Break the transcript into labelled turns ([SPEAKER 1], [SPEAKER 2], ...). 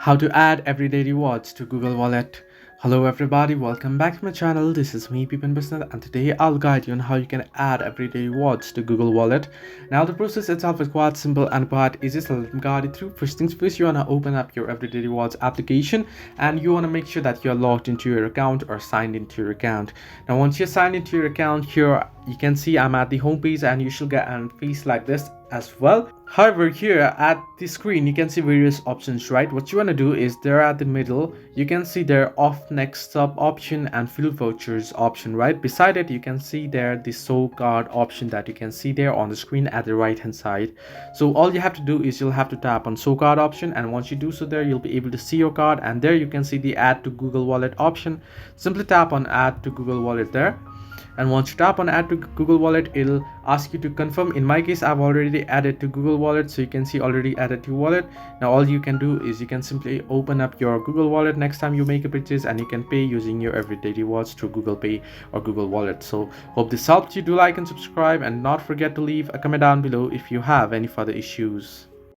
[SPEAKER 1] How to add everyday rewards to Google Wallet. Hello everybody, welcome back to my channel. This is me Pipan Bisnath, and today I'll guide you on how you can add everyday rewards to Google Wallet. Now the process itself is quite simple and quite easy, so let me guide you through. First things first, you want to open up your everyday rewards application and you want to make sure that you're logged into your account or signed into your account. Now once you're signed into your account, here you can see I'm at the home page and you should get an face like this as well. However, here at the screen you can see various options, right? What you want to do is there at the middle you can see there off next up option and fuel vouchers option, right? Beside it you can see there the show card option that you can see there on the screen at the right hand side. So all you have to do is you'll have to tap on show card option, and once you do so there you'll be able to see your card, and there you can see the add to Google Wallet option. Simply tap on add to Google Wallet there, and once you tap on add to Google Wallet it'll ask you to confirm. In my case I've already added to Google Wallet, so you can see already added to wallet. Now all you can do is you can simply open up your Google Wallet next time you make a purchase and you can pay using your everyday rewards through Google Pay or Google Wallet. So hope this helped you. Do like and subscribe, and not forget to leave a comment down below if you have any further issues.